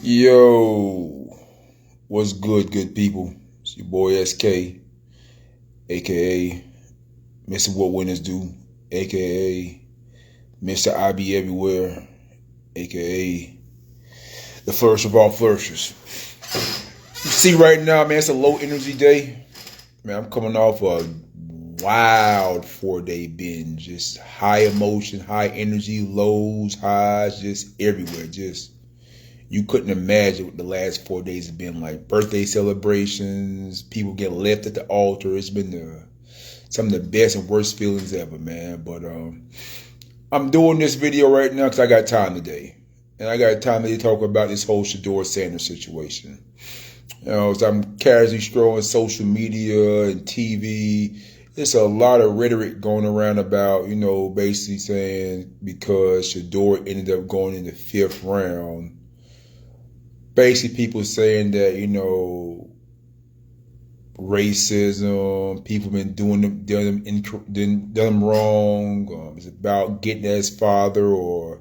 Yo, what's good people? It's your boy SK, aka Mr. What Winners Do, aka Mr. I Be Everywhere, aka the first of all flourishers. You see right now, man, it's a low energy day. Man, I'm coming off a wild 4-day binge. Just high emotion, high energy, lows, highs, just everywhere. Just you couldn't imagine what the last 4 days have been like. Birthday celebrations, people get left at the altar. It's been some of the best and worst feelings ever, man. But I'm doing this video right now because I got time today. And I got time to talk about this whole Shedeur Sanders situation. You know, as I'm casually scrolling social media and TV, there's a lot of rhetoric going around about, basically saying because Shedeur ended up going in the 5th round, basically people saying that, racism, people been doing them wrong. It's about getting at his father, or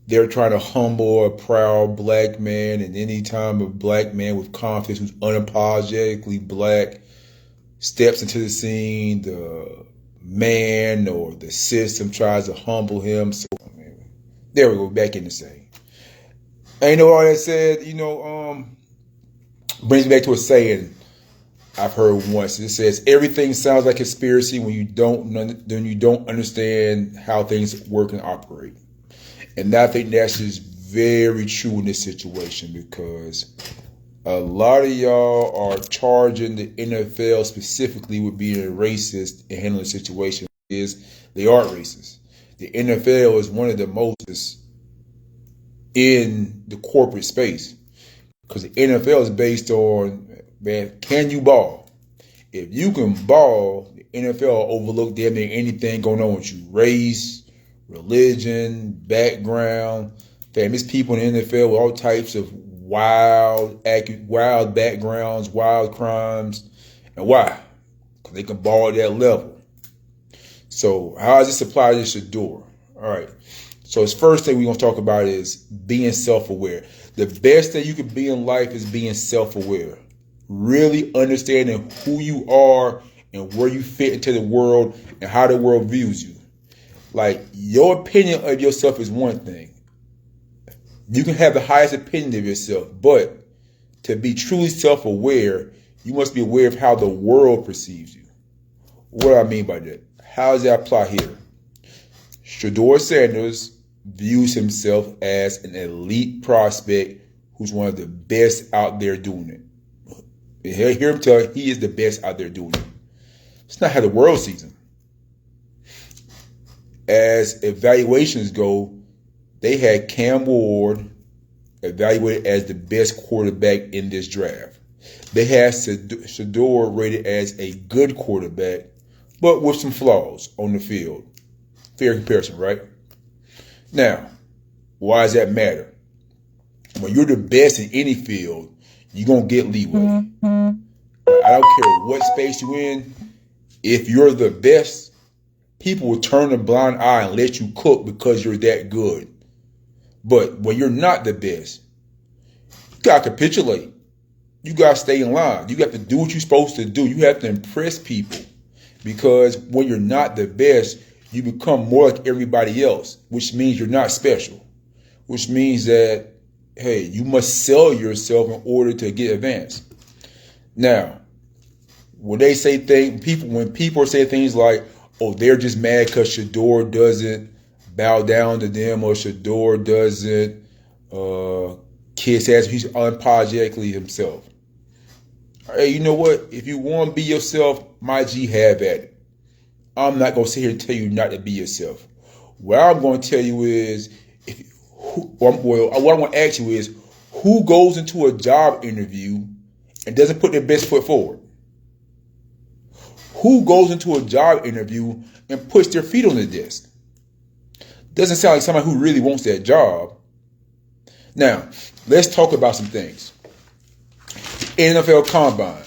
they're trying to humble a proud black man. And any time a black man with confidence who's unapologetically black steps into the scene, the man or the system tries to humble him. So there we go, back in the same. And all that said, brings me back to a saying I've heard once. It says everything sounds like conspiracy when you don't understand how things work and operate. And I think that's just very true in this situation, because a lot of y'all are charging the NFL specifically with being racist and handling the situation. They are racist. The NFL is one of the most in the corporate space, because the NFL is based on, man, can you ball? If you can ball, the NFL will overlook damn near anything going on with you. Race, religion, background. Fam, there's people in the NFL with all types of wild backgrounds, wild crimes. And why? Because they can ball at that level. So how does this apply to Shedeur? All right. So his first thing we're going to talk about is being self-aware. The best thing you can be in life is being self-aware. Really understanding who you are and where you fit into the world and how the world views you. Like, your opinion of yourself is one thing. You can have the highest opinion of yourself, but to be truly self-aware, you must be aware of how the world perceives you. What do I mean by that? How does that apply here? Shedeur Sanders views himself as an elite prospect who's one of the best out there doing it. Hear him tell he is the best out there doing it. It's not how the world sees him. As evaluations go, they had Cam Ward evaluated as the best quarterback in this draft. They had Shedeur rated as a good quarterback, but with some flaws on the field. Fair comparison, right? Now, why does that matter? When you're the best in any field, you're going to get leeway. I don't care what space you're in. If you're the best, people will turn a blind eye and let you cook because you're that good. But when you're not the best, you got to capitulate. You got to stay in line. You got to do what you're supposed to do. You have to impress people. Because when you're not the best, you become more like everybody else, which means you're not special, which means that, hey, you must sell yourself in order to get advanced. Now, when people say things like, oh, they're just mad because Shedeur doesn't bow down to them, or Shedeur doesn't kiss ass, he's unapologetically himself. Hey, you know what? If you want to be yourself, my G, have at it. I'm not going to sit here and tell you not to be yourself. What I'm going to tell you is, what I'm going to ask you is, who goes into a job interview and doesn't put their best foot forward? Who goes into a job interview and puts their feet on the desk? Doesn't sound like somebody who really wants that job. Now, let's talk about some things. NFL Combine.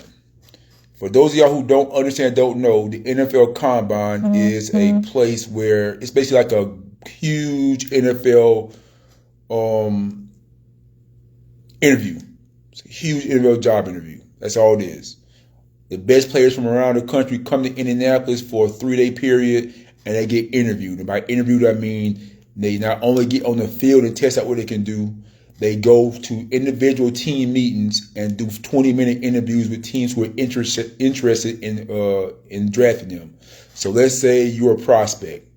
For those of y'all who don't understand, don't know, the NFL Combine is a place where it's basically like a huge NFL um, interview. It's a huge NFL job interview. That's all it is. The best players from around the country come to Indianapolis for a 3-day period, and they get interviewed. And by interviewed, I mean they not only get on the field and test out what they can do, they go to individual team meetings and do 20-minute interviews with teams who are interested in drafting them. So let's say you're a prospect.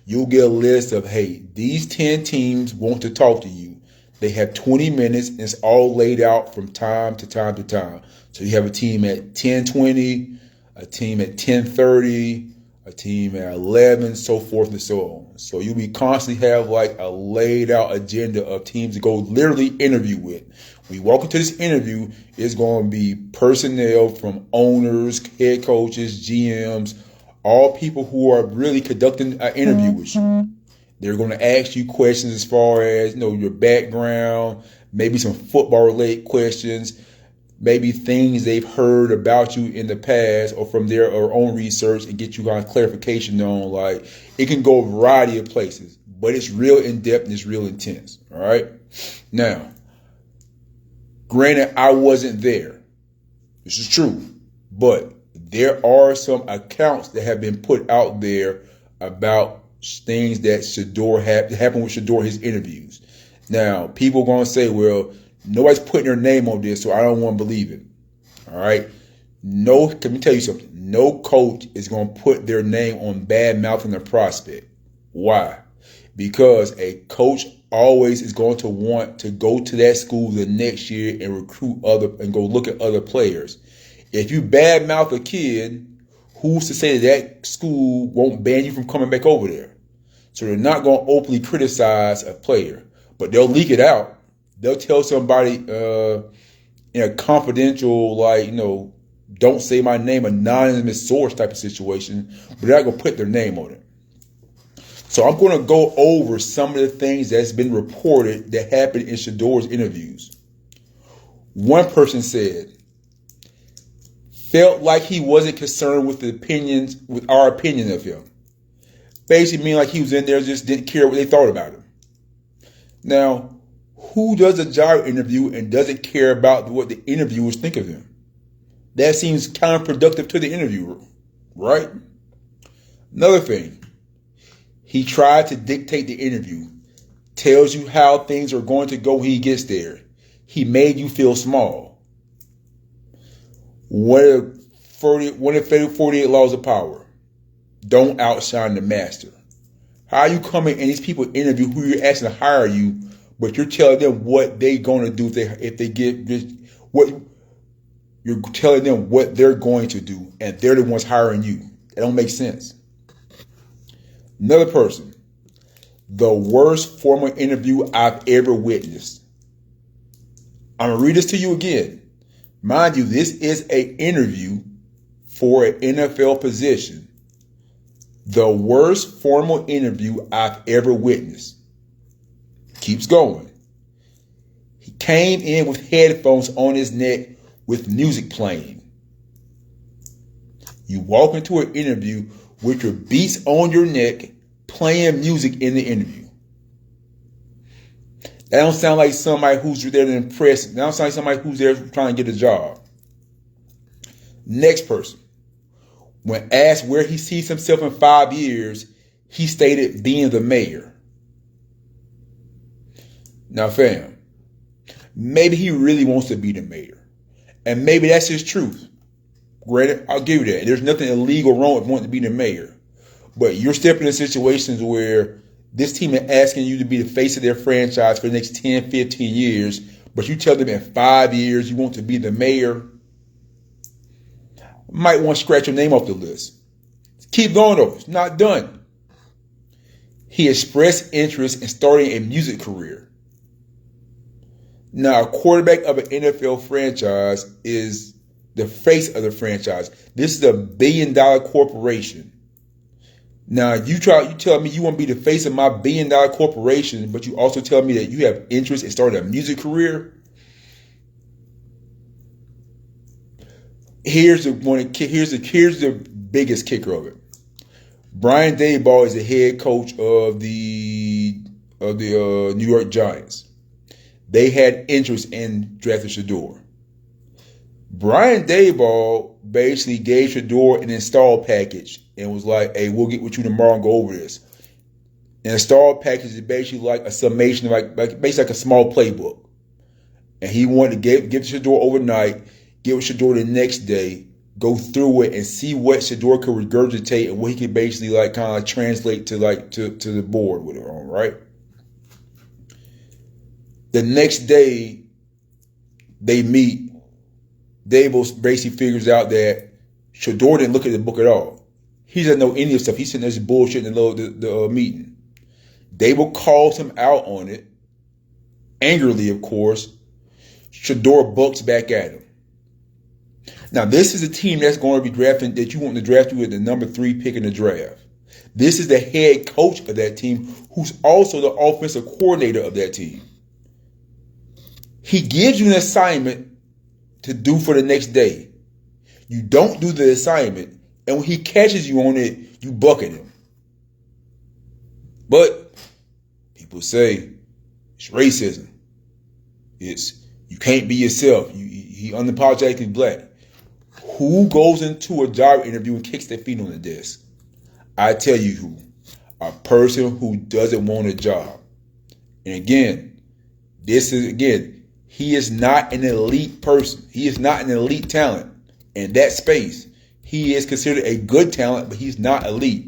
You'll get a list of, hey, these 10 teams want to talk to you. They have 20 minutes, and it's all laid out from time to time to time. So you have a team at 10:20, a team at 10:30, a team at 11, so forth and so on. So you'll be constantly have like a laid out agenda of teams to go literally interview with. When you walk into this interview, it's going to be personnel from owners, head coaches, GMs, all people who are really conducting an interview with you. They're going to ask you questions as far as, your background, maybe some football-related questions, maybe things they've heard about you in the past or from their own research, and get you kind of clarification on, like, it can go a variety of places, but it's real in-depth and it's real intense, all right? Now, granted, I wasn't there. This is true, but there are some accounts that have been put out there about things that happened with Shedeur, his interviews. Now, people are going to say, well, nobody's putting their name on this, so I don't want to believe it. All right? No, let me tell you something. No coach is going to put their name on bad-mouthing a prospect. Why? Because a coach always is going to want to go to that school the next year and recruit and go look at other players. If you bad-mouth a kid, who's to say that school won't ban you from coming back over there? So they're not going to openly criticize a player, but they'll leak it out. They'll tell somebody in a confidential, don't say my name, anonymous source type of situation, but they're not going to put their name on it. So I'm going to go over some of the things that's been reported that happened in Shedeur's interviews. One person said, felt like he wasn't concerned with our opinion of him. Basically meaning like he was in there, just didn't care what they thought about him. Now, who does a job interview and doesn't care about what the interviewers think of him? That seems counterproductive to the interviewer, right? Another thing, he tried to dictate the interview, tells you how things are going to go when he gets there. He made you feel small. One of the 48 laws of power. Don't outshine the master. How are you coming and these people interview who you're asking to hire you, but you're telling them what they're going to do if they get this, what you're telling them what they're going to do, and they're the ones hiring you. That don't make sense. Another person, the worst formal interview I've ever witnessed. I'm gonna read this to you again. Mind you, this is an interview for an NFL position. The worst formal interview I've ever witnessed. Keeps going. He came in with headphones on his neck with music playing. You walk into an interview with your beats on your neck, playing music in the interview. That don't sound like somebody who's there to impress. That don't sound like somebody who's there trying to get a job. Next person. When asked where he sees himself in 5 years, he stated being the mayor. Now, fam, maybe he really wants to be the mayor. And maybe that's his truth. Granted, I'll give you that. There's nothing illegal wrong with wanting to be the mayor. But you're stepping in situations where this team is asking you to be the face of their franchise for the next 10, 15 years, but you tell them in 5 years you want to be the mayor. Might want to scratch your name off the list. Keep going though. It's not done. He expressed interest in starting a music career. Now, a quarterback of an NFL franchise is the face of the franchise. This is a billion-dollar corporation. Now, you tell me you want to be the face of my billion-dollar corporation, but you also tell me that you have interest in starting a music career. Here's the biggest kicker of it. Brian Daboll is the head coach of the New York Giants. They had interest in drafting Shedeur. Brian Daboll basically gave Shedeur an install package and was like, "Hey, we'll get with you tomorrow and go over this." An install package is basically like a summation, like basically like a small playbook. And he wanted to give Shedeur overnight, give it Shedeur the next day, go through it and see what Shedeur could regurgitate and what he could basically like kind of translate to the board with it on, right? The next day they meet. Daboll basically figures out that Shedeur didn't look at the book at all. He doesn't know any of the stuff. He's sitting there just bullshitting the meeting. Daboll calls him out on it, angrily, of course. Shedeur bucks back at him. Now, this is a team that's going to be drafting, that you want to draft you with the number 3 pick in the draft. This is the head coach of that team, who's also the offensive coordinator of that team. He gives you an assignment to do for the next day. You don't do the assignment, and when he catches you on it, you buck at him. But people say it's racism. It's you can't be yourself. He unapologetically black. Who goes into a job interview and kicks their feet on the desk? I tell you who. A person who doesn't want a job. And again, he is not an elite person. He is not an elite talent in that space. He is considered a good talent, but he's not elite.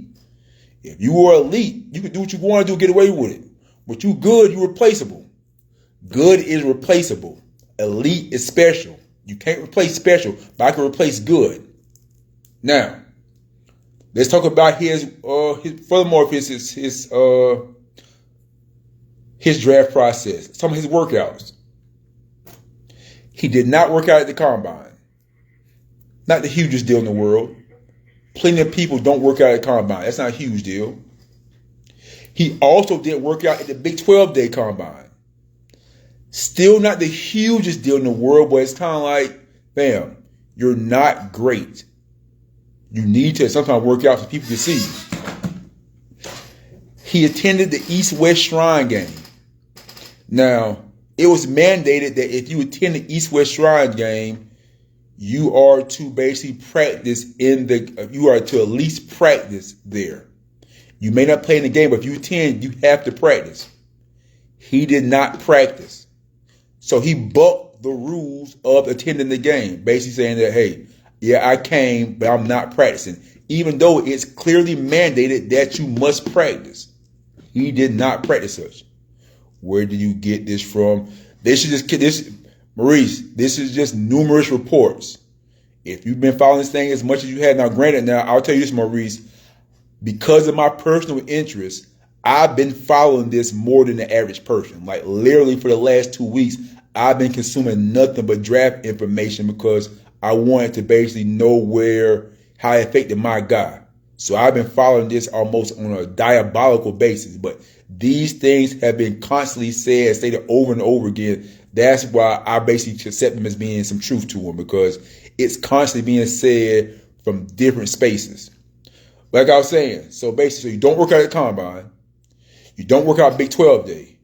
If you were elite, you could do what you want to do, get away with it. But you good, you're replaceable. Good is replaceable. Elite is special. You can't replace special, but I can replace good. Now, let's talk about his draft process. Some of his workouts. He did not work out at the combine. Not the hugest deal in the world. Plenty of people don't work out at the combine. That's not a huge deal. He also didn't work out at the Big 12 day combine. Still not the hugest deal in the world, but it's kind of like, bam, you're not great. You need to sometimes work out so people can see you. He attended the East-West Shrine game. Now, it was mandated that if you attend the East-West Shrine game, you are to basically practice you are to at least practice there. You may not play in the game, but if you attend, you have to practice. He did not practice. So he bucked the rules of attending the game, basically saying that, hey, yeah, I came, but I'm not practicing. Even though it's clearly mandated that you must practice. He did not practice such. Where do you get this from? Maurice, this is just numerous reports. If you've been following this thing as much as you have, now granted, now I'll tell you this, Maurice, because of my personal interest, I've been following this more than the average person. Like literally for the last 2 weeks, I've been consuming nothing but draft information because I wanted to basically know how it affected my guy. So I've been following this almost on a diabolical basis. But these things have been constantly stated over and over again. That's why I basically accept them as being some truth to them, because it's constantly being said from different spaces. Like I was saying, so basically you don't work out at the combine. You don't work out Big 12 day.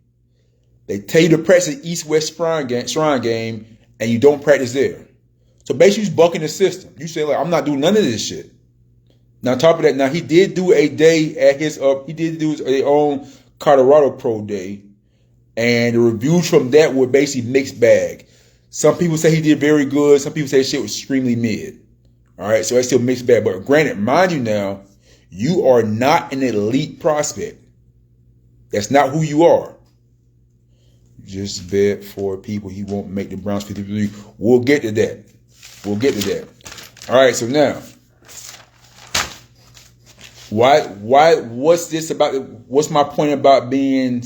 They tell you to practice at East-West Shrine game, and you don't practice there. So basically you're bucking the system. You say, like, I'm not doing none of this shit. Now, on top of that, now he did do a day at his own Colorado Pro Day, and the reviews from that were basically mixed bag. Some people say he did very good. Some people say shit was extremely mid. All right, so that's still mixed bag. But granted, mind you now, you are not an elite prospect. That's not who you are. Just bet for people he won't make the Browns 53. We'll get to that. All right, so now, what's this about? What's my point about being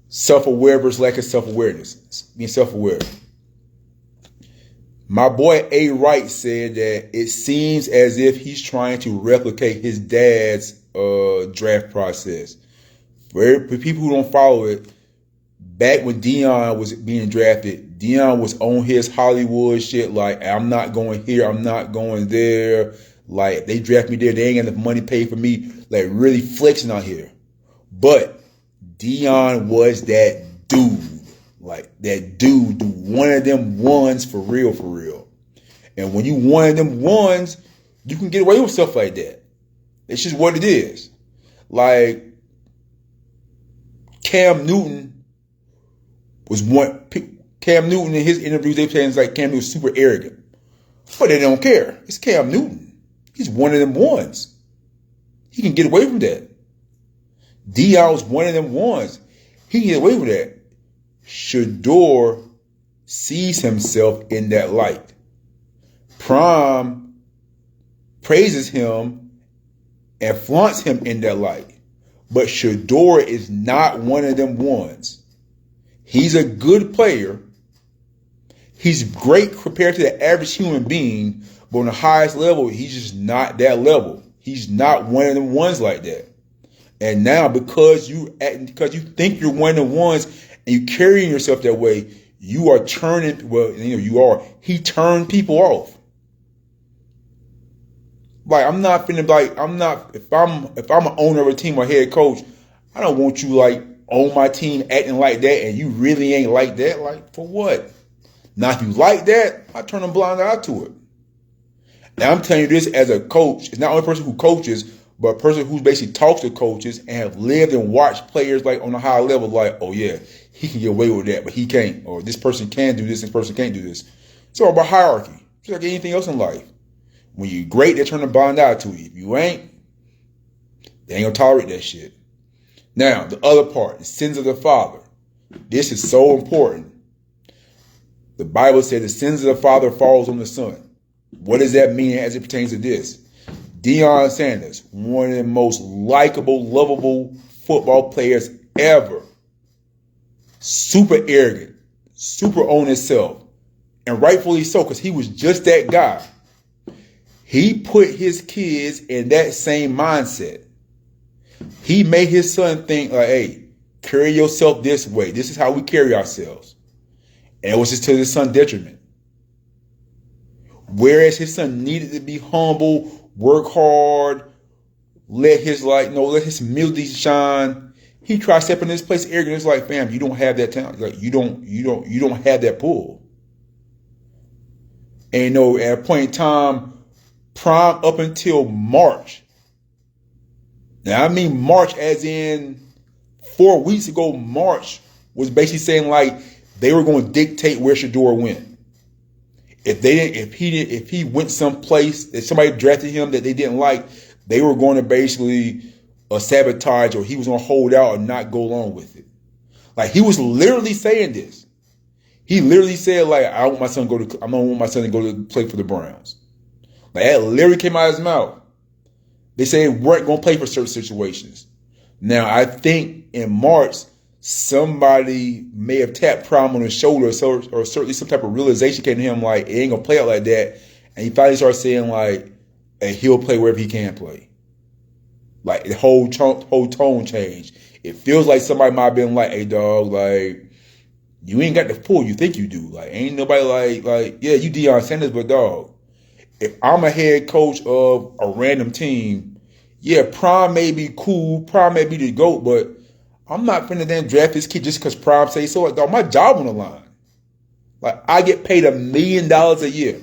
self-aware versus lack of self-awareness? Being self-aware. My boy A. Wright said that it seems as if he's trying to replicate his dad's draft process. For people who don't follow it, back when Deion was being drafted, Deion was on his Hollywood shit, like, I'm not going here, I'm not going there. Like, if they draft me there, they ain't got enough money paid for me. Like, really flexing out here. But Dion was that dude. Like that dude, one of them ones for real, for real. And when you one of them ones, you can get away with stuff like that. It's just what it is. Like Cam Newton was one. Cam Newton in his interviews, they saying it's like Cam Newton was super arrogant, but they don't care. It's Cam Newton. He's one of them ones. He can get away from that. Dion was one of them ones. He can get away with that. Shedeur sees himself in that light. Prime praises him and flaunts him in that light. But Shedeur is not one of them ones. He's a good player. He's great compared to the average human being, but on the highest level, he's just not that level. He's not one of them ones like that. And now because you think you're one of the ones and you carrying yourself that way, you are turning, he turned people off. Like, if I'm an owner of a team or head coach, I don't want you like on my team acting like that and you really ain't like that. Like, for what? Now, if you like that, I turn a blind eye to it. Now, I'm telling you this as a coach. It's not only a person who coaches, but a person who basically talks to coaches and have lived and watched players like on a high level, like, oh yeah, he can get away with that, but he can't. Or this person can do this person can't do this. It's all about hierarchy. Just like anything else in life. When you're great, they turn a blind eye to you. If you ain't, they ain't gonna tolerate that shit. Now, the other part, the sins of the father. This is so important. The Bible said the sins of the father falls on the son. What does that mean as it pertains to this? Shedeur Sanders, one of the most likable, lovable football players ever. Super arrogant, super on himself. And rightfully so, because he was just that guy. He put his kids in that same mindset. He made his son think like, hey, carry yourself this way. This is how we carry ourselves. And it was just to his son's detriment. Whereas his son needed to be humble, work hard, let his humility shine. He tried stepping in his place arrogant. It's like, fam, you don't have that talent. Like you don't have that pull. And at a point in time, Prime up until March. Now I mean March as in 4 weeks ago, March was basically saying like they were going to dictate where Shedeur went. If he went someplace, if somebody drafted him that they didn't like, they were going to basically sabotage, or he was going to hold out or not go along with it. Like he was literally saying this. He literally said like, I don't want my son to go to play for the Browns. Like that literally came out of his mouth. They say they weren't going to play for certain situations. Now I think in March, somebody may have tapped Prime on his shoulder, or certainly some type of realization came to him like, it ain't going to play out like that. And he finally started saying like, hey, he'll play wherever he can play. Like the whole tone changed. It feels like somebody might have been like, hey dog, like, you ain't got the pull you think you do. Like, ain't nobody like, yeah, you Shedeur Sanders, but dog, if I'm a head coach of a random team, yeah, Prime may be cool, Prime may be the GOAT, but I'm not finna then draft this kid just because Prime say so. Like, dog, my job on the line. Like, I get paid $1 million a year.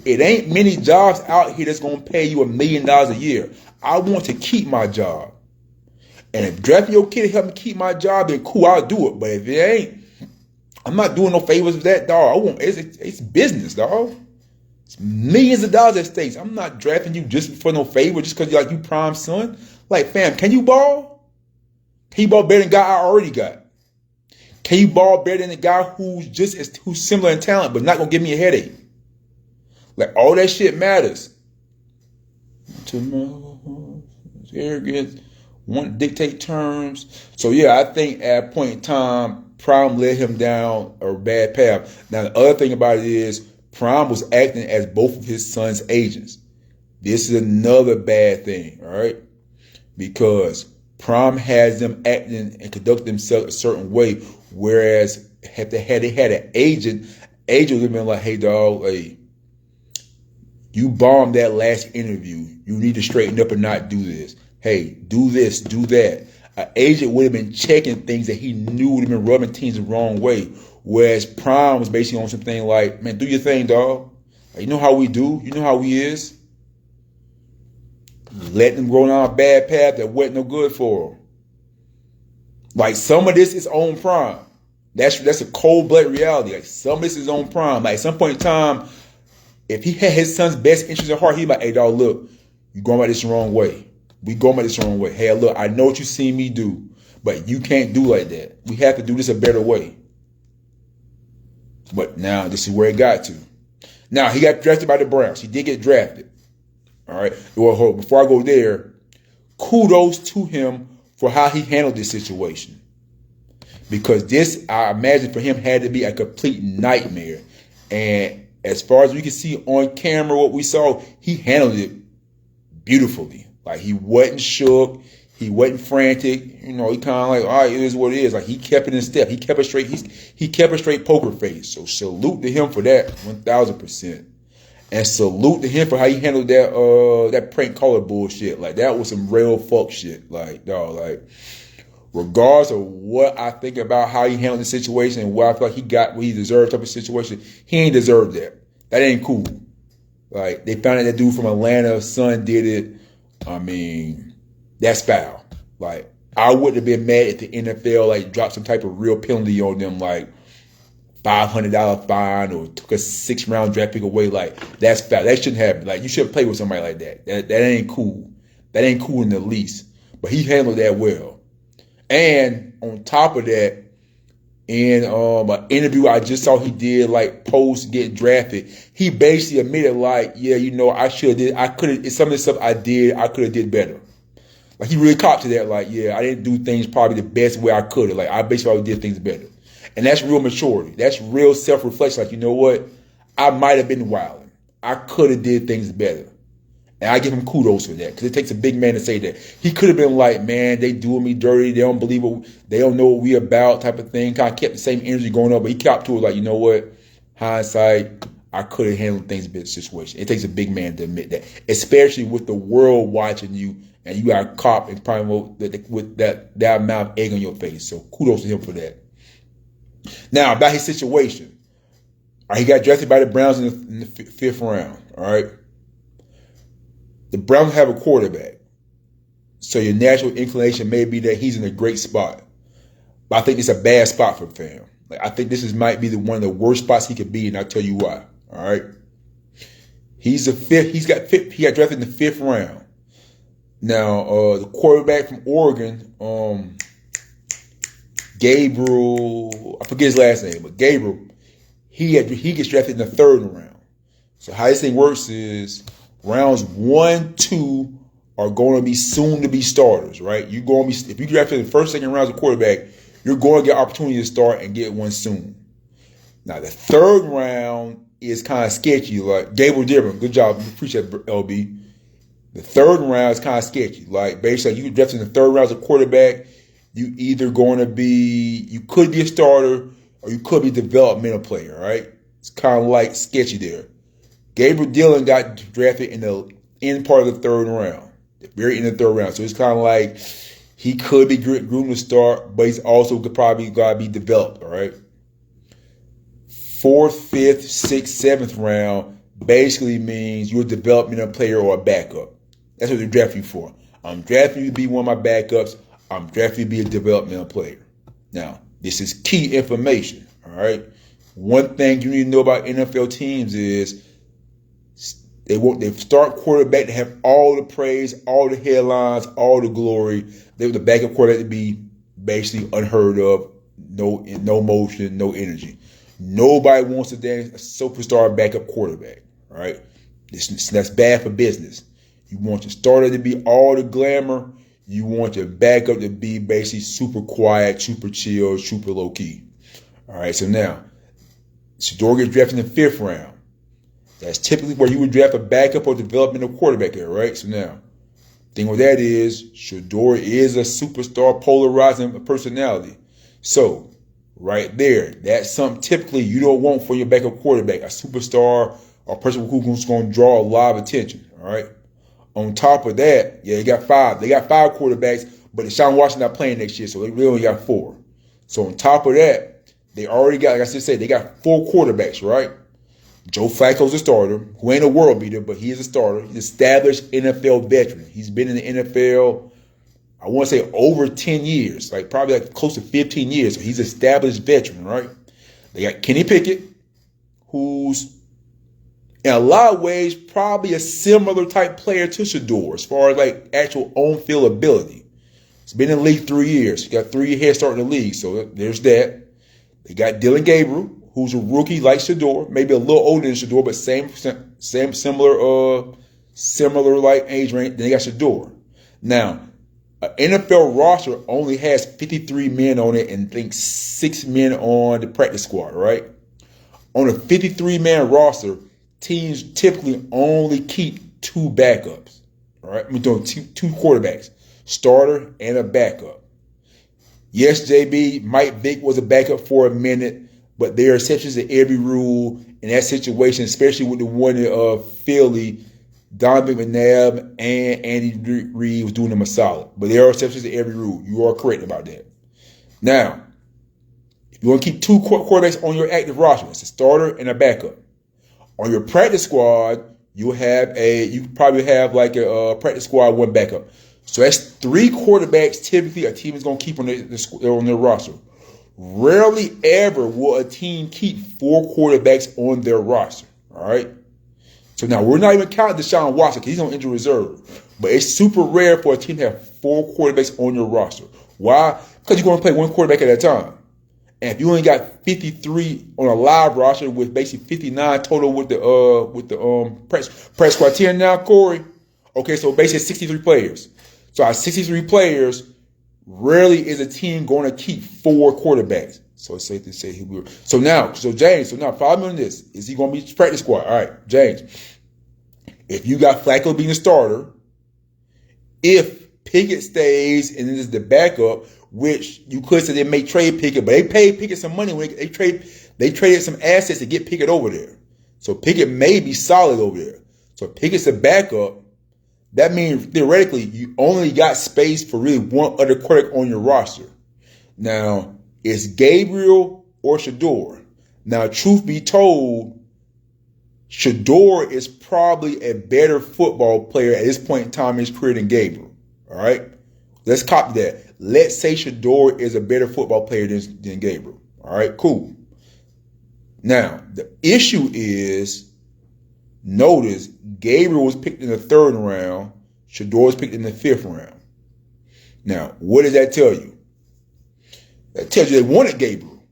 It ain't many jobs out here that's gonna pay you $1 million a year. I want to keep my job. And if drafting your kid to help me keep my job, then cool, I'll do it. But if it ain't, I'm not doing no favors with that, dog. It's business, dog. It's millions of dollars at stake. I'm not drafting you just for no favor, just because you're like you Prime son. Like, fam, can you ball? Can you ball better than the guy I already got? Can you ball better than the guy who's similar in talent but not gonna give me a headache? Like, all that shit matters. Arrogance, want to dictate terms. So yeah, I think at a point in time, Prime led him down a bad path. Now the other thing about it is Prime was acting as both of his son's agents. This is another bad thing, all right? Because Prime has them acting and conduct themselves a certain way, whereas had they had an agent would have been like, hey dog, hey, you bombed that last interview. You need to straighten up and not do this. Hey, do this, do that. An agent would have been checking things that he knew would have been rubbing teams the wrong way. Whereas Prime was basically on something like, man, do your thing, dog. Like, you know how we do. You know how we is. Letting them go down a bad path that wasn't no good for them. Like, some of this is on Prime. That's a cold-blooded reality. Like, some of this is on Prime. Like, at some point in time, if he had his son's best interest at heart, he'd be like, hey, dog, look, you going about this the wrong way. We going about this the wrong way. Hey, look, I know what you seen me do, but you can't do like that. We have to do this a better way. But now, this is where it got to. Now, he got drafted by the Browns. He did get drafted. All right. Well, before I go there, kudos to him for how he handled this situation. Because this, I imagine for him, had to be a complete nightmare. And as far as we can see on camera, what we saw, he handled it beautifully. Like, he wasn't shook. He wasn't frantic. You know, he kind of like, all right, it is what it is. Like, he kept it in step. He kept it straight. He kept a straight poker face. So salute to him for that, 1,000%. And salute to him for how he handled that prank caller bullshit. Like, that was some real fuck shit. Like, dog, like, regardless of what I think about how he handled the situation and what I feel like he got what he deserved type of situation, he ain't deserved that. That ain't cool. Like, they found out that dude from Atlanta, son did it. I mean, that's foul. Like, I wouldn't have been mad if the NFL like dropped some type of real penalty on them, like $500 fine or took a 6th-round draft pick away. Like, that's foul. That shouldn't happen. Like, you shouldn't play with somebody like that. That ain't cool. That ain't cool in the least. But he handled that well. And on top of that, in an interview I just saw he did, like, post getting drafted, he basically admitted, like, yeah, you know, I could have, some of the stuff I did, I could have did better. Like, he really copped to that, like, yeah, I didn't do things probably the best way I could have. Like, I basically always did things better. And that's real maturity. That's real self-reflection. Like, you know what? I might have been wilding. I could have did things better. And I give him kudos for that, because it takes a big man to say that. He could have been like, man, they doing me dirty. They don't believe what, they don't know what we about type of thing. Kind of kept the same energy going on, but he kept to it like, you know what? Hindsight, I could have handled things better situation. It takes a big man to admit that, especially with the world watching you and you got caught and probably with that amount of egg on your face. So kudos to him for that. Now, about his situation. All right, he got drafted by the Browns in the 5th round. All right. The Browns have a quarterback. So your natural inclination may be that he's in a great spot. But I think it's a bad spot for him. Like, I think this might be one of the worst spots he could be, and I'll tell you why. All right. He got drafted in the 5th round. Now, the quarterback from Oregon, Gabriel, I forget his last name, but Gabriel, he gets drafted in the 3rd round. So how this thing works is rounds 1, 2 are going to be soon to be starters, right? You're going to be, if you drafted in the 1st, 2nd rounds of quarterback, you're going to get opportunity to start and get one soon. Now the 3rd round is kind of sketchy. Like Gabriel Dearman, good job, appreciate it, LB. The 3rd round is kind of sketchy. Like basically, you drafted in the 3rd round as a quarterback, you either going to be, you could be a starter or you could be a developmental player, right? It's kind of like sketchy there. Gabriel Dillon got drafted in the end part of the 3rd round, the very end of the 3rd round. So it's kind of like he could be groomed to start, but he's also probably got to be developed, all right? 4th, 5th, 6th, 7th round basically means you're a developmental player or a backup. That's what they draft you for. I'm drafting you to be one of my backups. I'm drafting you to be a developmental player. Now, this is key information, all right? One thing you need to know about NFL teams is they want their start quarterback to have all the praise, all the headlines, all the glory. They want the backup quarterback to be basically unheard of, no motion, no energy. Nobody wants a superstar backup quarterback, all right? That's bad for business. You want your starter to be all the glamour. You want your backup to be basically super quiet, super chill, super low key. All right, so now, Shedeur gets drafted in the 5th round. That's typically where you would draft a backup or developmental quarterback there, right? So now, the thing with that is, Shedeur is a superstar polarizing personality. So, right there, that's something typically you don't want for your backup quarterback, a superstar or a person who's going to draw a lot of attention, all right? On top of that, yeah, they got 5 quarterbacks, but Deshaun Watson not playing next year, so they really only got 4. So on top of that, they already got, like I just said, they got 4 quarterbacks, right? Joe Flacco's a starter, who ain't a world beater, but he is a starter. He's an established NFL veteran. He's been in the NFL, I want to say over 10 years, like probably like close to 15 years. So he's an established veteran, right? They got Kenny Pickett, who's in a lot of ways probably a similar type player to Shedeur as far as like actual on-field ability. He's been in the league 3 years. He got 3 head start in the league, so there's that. They got Dylan Gabriel, who's a rookie like Shedeur, maybe a little older than Shedeur, but similar like age range. Then they got Shedeur. Now, an NFL roster only has 53 men on it and I think 6 men on the practice squad, right? On a 53-man roster, teams typically only keep 2 backups, all right? We're doing two quarterbacks, starter and a backup. Yes, JB, Mike Vick was a backup for a minute, but there are exceptions to every rule in that situation, especially with the one in Philly. Donovan McNabb and Andy Reid was doing them a solid. But there are exceptions to every rule. You are correct about that. Now, if you want to keep 2 quarterbacks on your active roster, it's a starter and a backup. On your practice squad, you probably have like a practice squad 1 backup. So that's 3 quarterbacks typically a team is going to keep on their roster. Rarely ever will a team keep 4 quarterbacks on their roster. All right. So now we're not even counting Deshaun Watson because he's on injury reserve. But it's super rare for a team to have 4 quarterbacks on your roster. Why? Because you're going to play 1 quarterback at a time. And if you only got 53 on a live roster with basically 59 total with the press squad 10 now, Corey. Okay, so basically 63 players. So out of 63 players, rarely is a team going to keep 4 quarterbacks. So it's safe to say he will. So James, follow me on this. Is he going to be practice squad? All right, James. If you got Flacco being the starter, if Pickett stays and is the backup, which you could say they may trade Pickett, but they paid Pickett some money when they traded some assets to get Pickett over there. So Pickett may be solid over there. So if Pickett's a backup, that means theoretically you only got space for really 1 other quarterback on your roster. Now, it's Gabriel or Shedeur. Now, truth be told, Shedeur is probably a better football player at this point in time in his career than Gabriel. All right? Let's copy that. Let's say Shedeur is a better football player than Gabriel. All right, cool. Now, the issue is, notice, Gabriel was picked in the 3rd round. Shedeur was picked in the 5th round. Now, what does that tell you? That tells you they wanted Gabriel.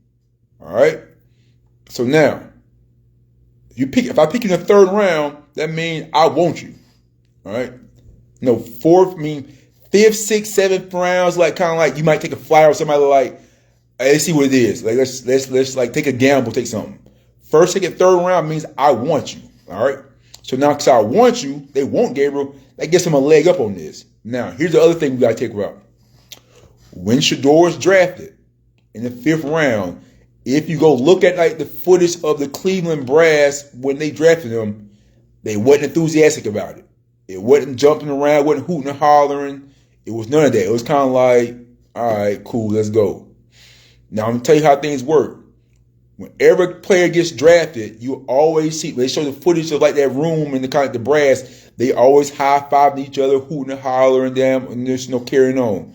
All right? So now, if I pick you in the 3rd round, that means I want you. All right? No, 5th, 6th, 7th rounds, like kind of like you might take a flyer or somebody like, hey, let's see what it is. Like let's like take a gamble, take something. 1st, 2nd, 3rd round means I want you. All right? So now, because I want you, they want Gabriel, that gets them a leg up on this. Now, here's the other thing we got to take about. When Shedeur was drafted in the 5th round, if you go look at like the footage of the Cleveland Brass when they drafted him, they wasn't enthusiastic about it. It wasn't jumping around, wasn't hooting and hollering. It was none of that. It was kind of like, all right, cool, let's go. Now, I'm going to tell you how things work. Whenever a player gets drafted, you always see, they show the footage of like that room and the brass, they always high-fiving each other, hooting and hollering them, and there's no carrying on.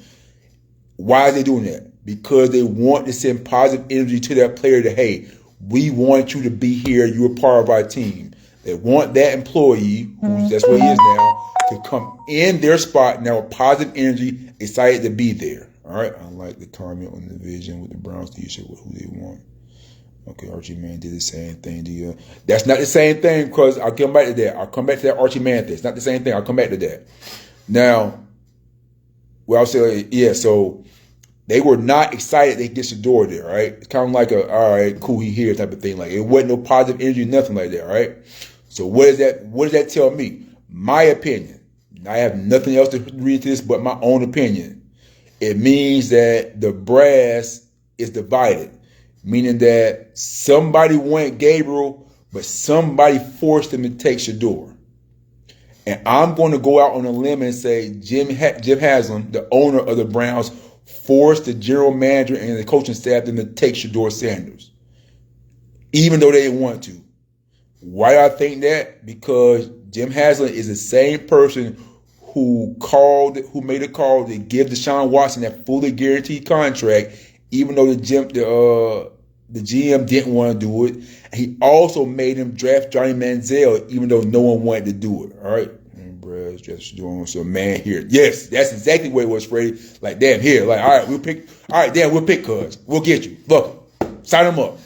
Why are they doing that? Because they want to send positive energy to that player that, hey, we want you to be here, you're a part of our team. They want that employee, that's what he is now, to come in their spot now with positive energy, excited to be there. All right? I like the comment on the vision with the Browns t-shirt with who they want. Okay, Archie Mann did the same thing. That's not the same thing because I'll come back to that. I'll come back to that Archie Mann thing. It's not the same thing. I'll come back to that. Now, well, I'll say, yeah, so they were not excited they get Shedeur there, right? It's kind of like all right, cool, he here type of thing. Like, it wasn't no positive energy, nothing like that, right? So what does that tell me? My opinion. I have nothing else to read to this but my own opinion. It means that the brass is divided. Meaning that somebody wanted Gabriel, but somebody forced them to take Shedeur. And I'm going to go out on a limb and say Jim Haslam, the owner of the Browns, forced the general manager and the coaching staff to take Shedeur Sanders, even though they didn't want to. Why do I think that? Because Jim Haslam is the same person who made a call to give Deshaun Watson that fully guaranteed contract, even though the GM didn't want to do it. And he also made him draft Johnny Manziel, even though no one wanted to do it. All right. Bro, just doing some man here. Yes, that's exactly what it was, Freddie. Like, damn, here. Like, all right, we'll pick cuz. We'll get you. Fuck him. Sign him up.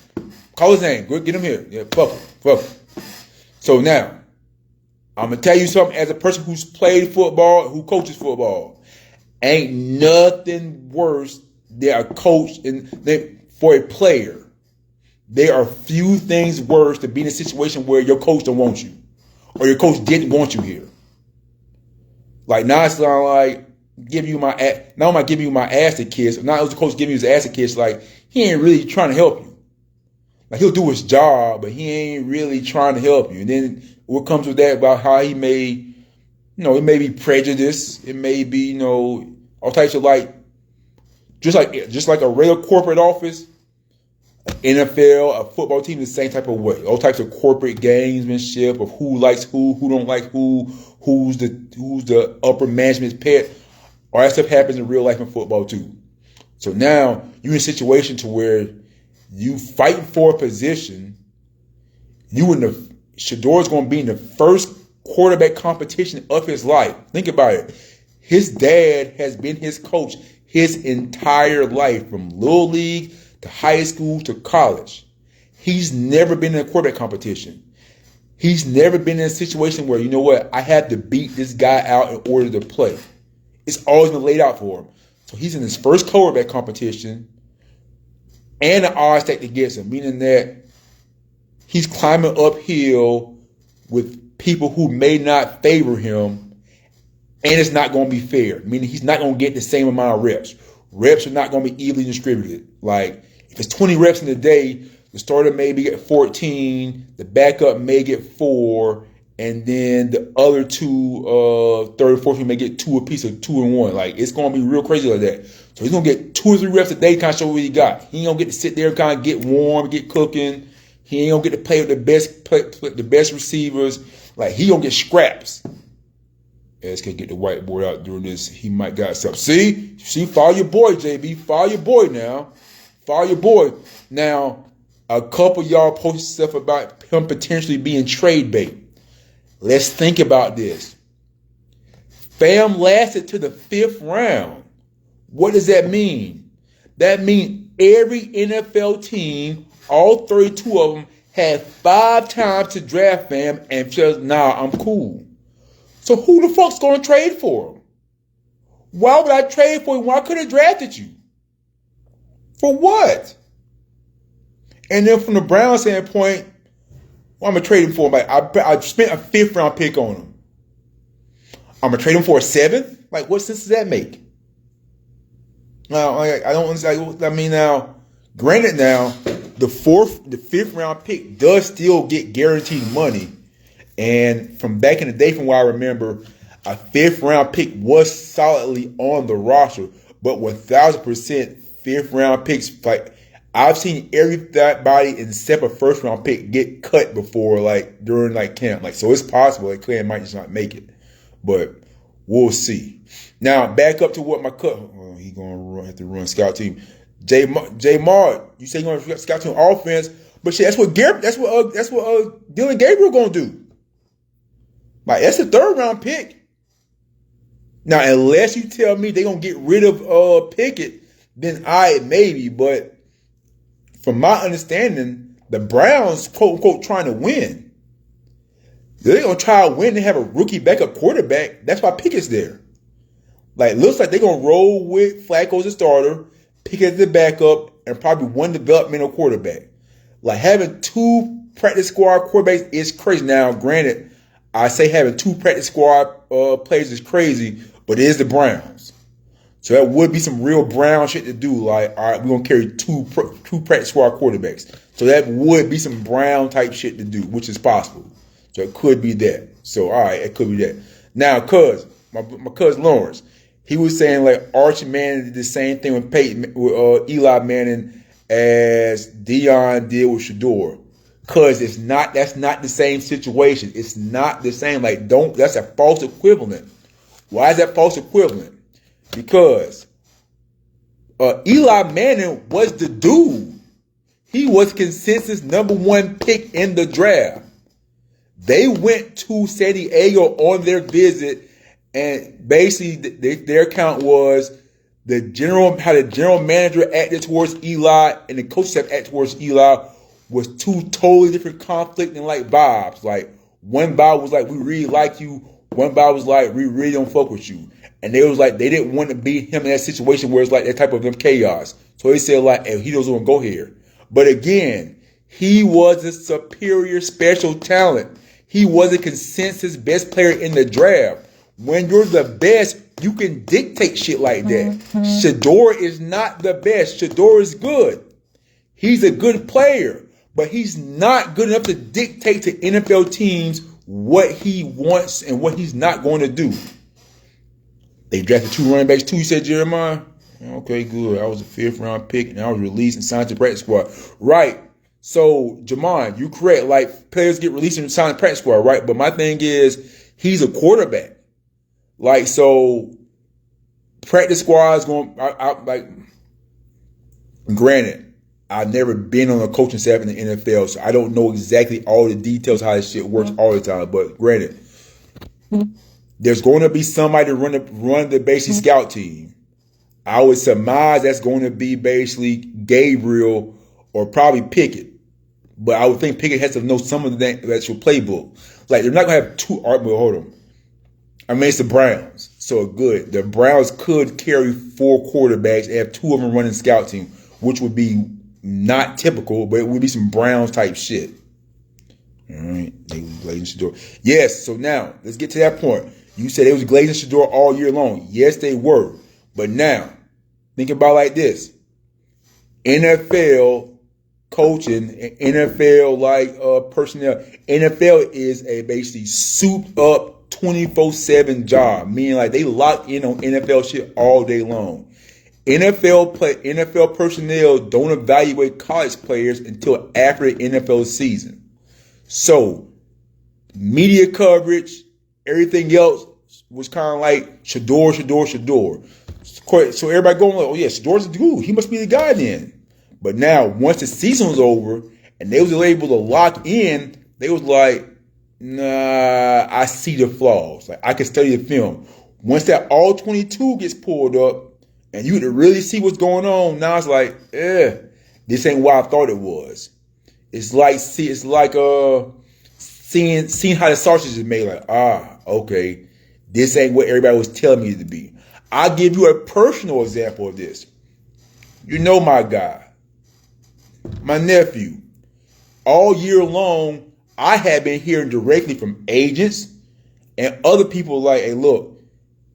Call his name. Go get him here. Yeah, fuck him. So now, I'm going to tell you something as a person who's played football, who coaches football. Ain't nothing worse than a coach for a player. There are few things worse than being in a situation where your coach don't want you or your coach didn't want you here. Like, now it's like giving you my ass. Now am I giving you my ass to kiss? Now the coach giving you his ass to kiss. Like, he ain't really trying to help you. Like, he'll do his job, but he ain't really trying to help you. And then what comes with that about how he may, it may be prejudice. It may be, all types of just like a regular corporate office, NFL, a football team, the same type of way. All types of corporate gamesmanship of who likes who don't like who's the upper management's pet. All that stuff happens in real life in football too. So now you're in a situation to where you fighting for a position. Shedeur's going to be in the first quarterback competition of his life. Think about it. His dad has been his coach his entire life, from little league to high school to college. He's never been in a quarterback competition. He's never been in a situation where, I have to beat this guy out in order to play. It's always been laid out for him. So he's in his first quarterback competition, and the odds stacked against him, meaning that he's climbing uphill with people who may not favor him, and it's not going to be fair, meaning he's not going to get the same amount of reps. Reps are not going to be evenly distributed. Like, if it's 20 reps in a day, the starter may get 14, the backup may get 4, and then the other two, third and fourth, may get 2 apiece, or 2 and 1. Like, it's going to be real crazy like that. So he's going to get 2 or 3 reps a day, kind of show what he got. He ain't going to get to sit there and kind of get warm, get cooking. He ain't going to get to play with the best receivers. Like, he going to get scraps. As can get the whiteboard out during this. He might got something. See, follow your boy, JB. Follow your boy now. Follow your boy. Now, a couple y'all posted stuff about him potentially being trade bait. Let's think about this. Fam lasted to the 5th round. What does that mean? That means every NFL team, all 32 of them, had 5 times to draft Fam and says, nah, I'm cool. So who the fuck's going to trade for him? Why would I trade for him when I could have drafted you? For what? And then from the Browns standpoint, I'm going to trade him for him. Like, I spent a 5th round pick on him. I'm going to trade him for a 7th? Like, what sense does that make? Now, I don't understand. I mean, now, granted now, the 5th round pick does still get guaranteed money. And from back in the day, from what I remember, a 5th round pick was solidly on the roster. But 1,000% 5th round picks, like, I've seen everybody in separate 1st round pick get cut before, like, during like camp. Like, so it's possible that Clay might just not make it. But we'll see. Now, back up to what my cut. Well, he's gonna have to run scout team. J Mart, you say you're gonna scout team offense, but shit, that's what Dylan Gabriel gonna do. Like, that's a 3rd round pick. Now, unless you tell me they're gonna get rid of Pickett, then maybe. But from my understanding, the Browns, quote unquote, trying to win. They're gonna try to win and have a rookie backup quarterback. That's why Pickett's there. Like, looks like they're gonna roll with Flacco as a starter, Pickett as the backup, and probably 1 developmental quarterback. Like, having 2 practice squad quarterbacks is crazy. Now, granted, I say having 2 practice squad players is crazy, but it is the Browns. So that would be some real Brown shit to do. Like, all right, we're going to carry two practice squad quarterbacks. So that would be some Brown type shit to do, which is possible. So it could be that. So all right, it could be that. Now, my cousin Lawrence, he was saying like Archie Manning did the same thing with Eli Manning as Dion did with Shedeur. Cause that's not the same situation. It's not the same. Like that's a false equivalent. Why is that false equivalent? Because Eli Manning was the dude. He was consensus #1 pick in the draft. They went to San Diego on their visit, and basically their account was how the general manager acted towards Eli and the coach staff acted towards Eli was two totally different conflicting like vibes. Like one vibe was like, we really like you. One vibe was like, we really don't fuck with you. And they was like, they didn't want to be him in that situation where it's like that type of chaos. So they said like, hey, he doesn't want to go here. But again, he was a superior special talent. He was a consensus best player in the draft. When you're the best, you can dictate shit like that. Shedeur is not the best. Shedeur is good. He's a good player, but he's not good enough to dictate to NFL teams what he wants and what he's not going to do. They drafted 2 running backs too, you said, Jeremiah? Okay, good. I was a 5th round pick and I was released and signed to the practice squad. Right. So, Jamon, you're correct. Like, players get released and signed to the practice squad, right? But my thing is, he's a quarterback. Like, so, practice squad is going, granted, I've never been on a coaching staff in the NFL, so I don't know exactly all the details how this shit works all the time. But granted, there's going to be somebody to run the basic scout team. I would surmise that's going to be basically Gabriel or probably Pickett. But I would think Pickett has to know some of that's your playbook. Like, they're not going to have two. Hold on. I mean, it's the Browns. So good. The Browns could carry 4 quarterbacks and have 2 of them running scout team, which would be not typical, but it would be some Browns type shit. All right. They was glazing Shedeur. Yes. So now, let's get to that point. You said they was glazing Shedeur all year long. Yes, they were. But now, think about it like this. NFL coaching, NFL personnel. NFL is a basically souped up 24/7 job, meaning like they lock in on NFL shit all day long. NFL personnel don't evaluate college players until after the NFL season. So, media coverage, everything else was kind of like Shedeur. So everybody going like, oh yeah, Shedeur's a dude. He must be the guy then. But now, once the season was over and they was able to lock in, they was like, nah, I see the flaws. Like, I can study the film. Once that all 22 gets pulled up and you can really see what's going on, now it's like, this ain't what I thought it was. It's like seeing how the sausage is made. Like, okay, this ain't what everybody was telling me it to be. I'll give you a personal example of this. You know my guy, my nephew. All year long, I have been hearing directly from agents and other people like, hey, look,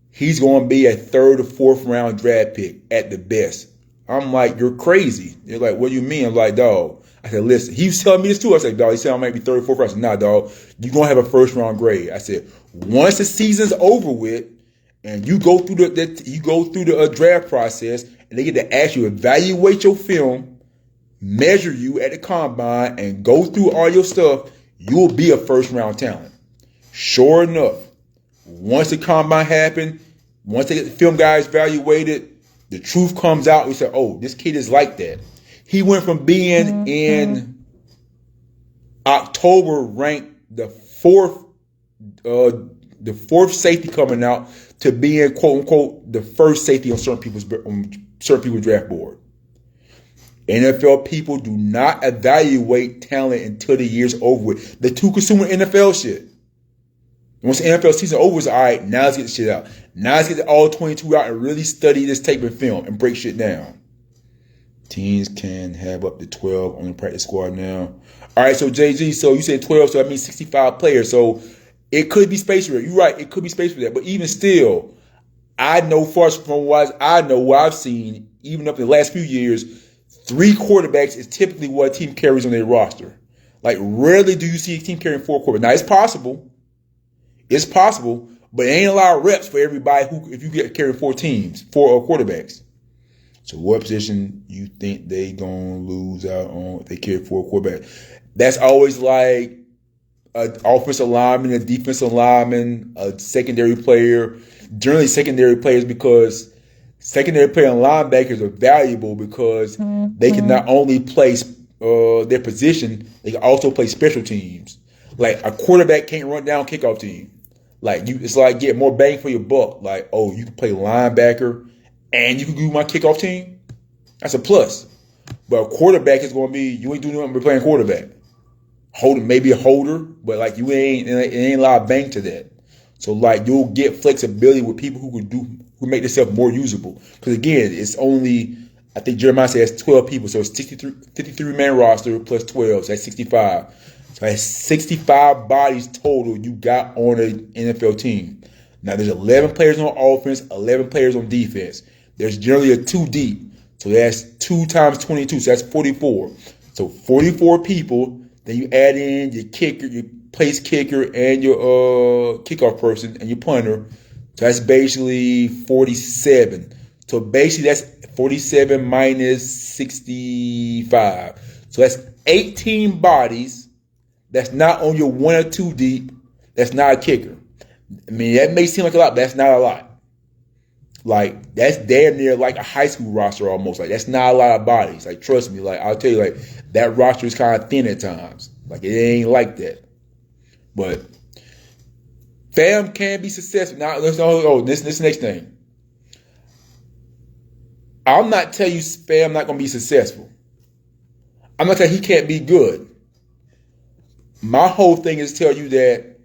he's going to be a 3rd or 4th round draft pick at the best. I'm like, you're crazy. They're like, what do you mean? I'm like, dog. I said, listen, he was telling me this too. I said, dog, he said I might be 3rd or 4th round. I said, nah, dog, you're going to have a 1st round grade. I said, once the season's over with and you go through the draft process and they get to ask you, evaluate your film, measure you at the combine and go through all your stuff, you'll be a 1st round talent. Sure enough, once the combine happened, once they get the film guys evaluated, the truth comes out. We say, oh, this kid is like that. He went from being in October ranked the 4th safety coming out to being quote unquote the 1st safety on certain people's draft board. NFL people do not evaluate talent until the year's over with. They're too consuming NFL shit. Once the NFL season over, it's all right, now let's get the shit out. Now let's get all 22 out and really study this tape and film and break shit down. Teams can have up to 12 on the practice squad now. All right, so JG, so you said 12, so that means 65 players. So it could be space for it. You're right, it could be space for that. But even still, I know from what I've seen, even up in the last few years, 3 quarterbacks is typically what a team carries on their roster. Like, rarely do you see a team carrying 4 quarterbacks. Now, it's possible. It's possible, but it ain't a lot of reps for everybody who, if you get carrying 4 quarterbacks. So what position you think they gonna lose out on if they carry 4 quarterbacks? That's always like an offensive lineman, a defensive lineman, a secondary player. Generally secondary players, because secondary player and linebackers are valuable because they can not only play their position, they can also play special teams. Like, a quarterback can't run down kickoff team. Like, it's like get more bang for your buck. Like, oh, you can play linebacker and you can do my kickoff team. That's a plus. But a quarterback is going to be, you ain't doing nothing but playing quarterback. Maybe a holder, but like it ain't a lot of bang to that. So like you'll get flexibility with people who make themselves more usable. Because again, it's only, I think Jeremiah says 12 people, so it's 53-man roster plus 12, so that's 65. So that's 65 bodies total you got on an NFL team. Now there's 11 players on offense, 11 players on defense. There's generally a 2 deep, so that's 2 times 22, so that's 44. So 44 people. Then you add in your kicker, your place kicker, and your kickoff person and your punter. So that's basically 47. So basically that's 47 minus 65. So that's 18 bodies that's not on your 1 or 2 deep. That's not a kicker. I mean, that may seem like a lot, but that's not a lot. Like, that's damn near like a high school roster almost. Like, that's not a lot of bodies. Like, trust me. Like, I'll tell you, like, that roster is kind of thin at times. Like, it ain't like that. But fam can be successful. Now, this next thing. I'm not telling you fam not going to be successful. I'm not telling you he can't be good. My whole thing is to tell you that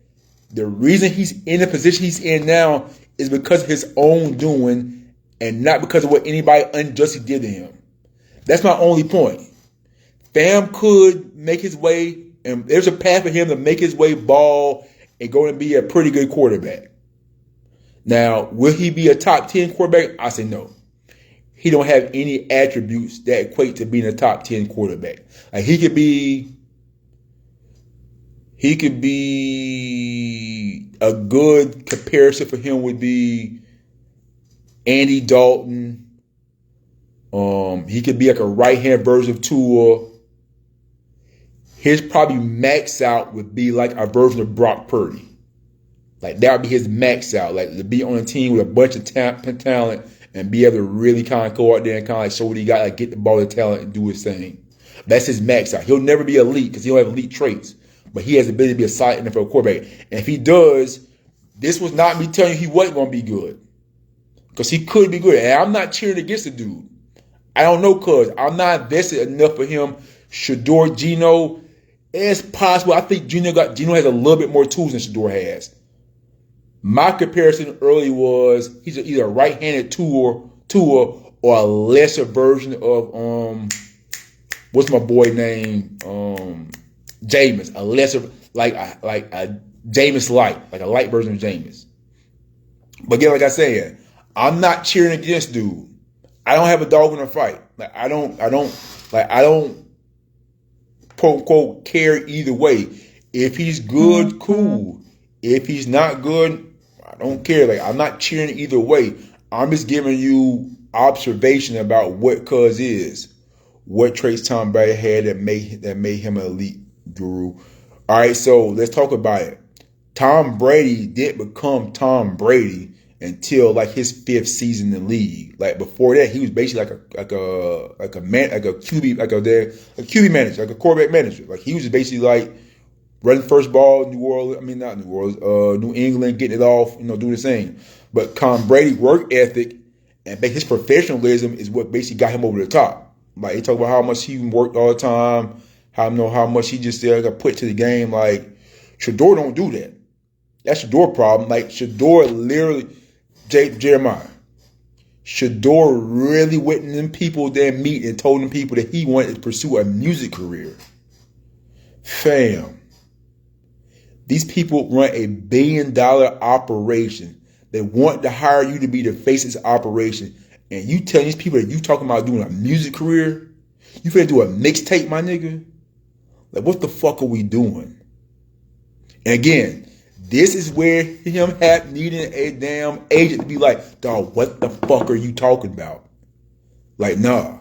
the reason he's in the position he's in now is because of his own doing and not because of what anybody unjustly did to him. That's my only point. Fam could make his way, and there's a path for him to make his way ball and go and be a pretty good quarterback. Now, will he be a top 10 quarterback? I say no. He don't have any attributes that equate to being a top 10 quarterback. Like, he could be a good comparison for him would be Andy Dalton. He could be like a right-hand version of Tua. His probably max out would be like a version of Brock Purdy. Like, that would be his max out. Like, to be on a team with a bunch of talent and be able to really kind of go out there and kind of like show what he got, like get the ball to talent and do his thing. That's his max out. He'll never be elite because he don't have elite traits. But he has the ability to be a solid NFL quarterback. And if he does, this was not me telling you he wasn't going to be good. Because he could be good. And I'm not cheering against the dude. I don't know, cuz I'm not invested enough for him. Shedeur, Geno, it's possible. I think Geno has a little bit more tools than Shedeur has. My comparison early was he's either a right-handed Tua or a lesser version of what's my boy name? Jameis, a lesser like a Jameis light, like a light version of Jameis. But again, like I said, I'm not cheering against dude. I don't have a dog in the fight. Like I don't quote unquote care either way. If he's good, cool. If he's not good, I don't care. Like I'm not cheering either way. I'm just giving you observation about what cuz is, what traits Tom Brady had that made him an elite guru. All right, so let's talk about it. Tom Brady didn't become Tom Brady until like his 5th season in the league. Like before that, he was basically like a QB manager, like a quarterback manager. Like he was just basically like running first ball, New England, getting it off, doing the same. But Tom Brady's work ethic and his professionalism is what basically got him over the top. Like he talk about how much he worked all the time, how much he just got put to the game. Like Shedeur don't do that. That's Shedeur problem. Like Shedeur literally, Jeremiah. Shedeur really went in them people there meet and told them people that he wanted to pursue a music career. Fam. These people run a $1 billion operation. They want to hire you to be the face of this operation. And you tell these people that you talking about doing a music career? You finna do a mixtape, my nigga? Like, what the fuck are we doing? And again, this is where him needing a damn agent to be like, dog, what the fuck are you talking about? Like, nah.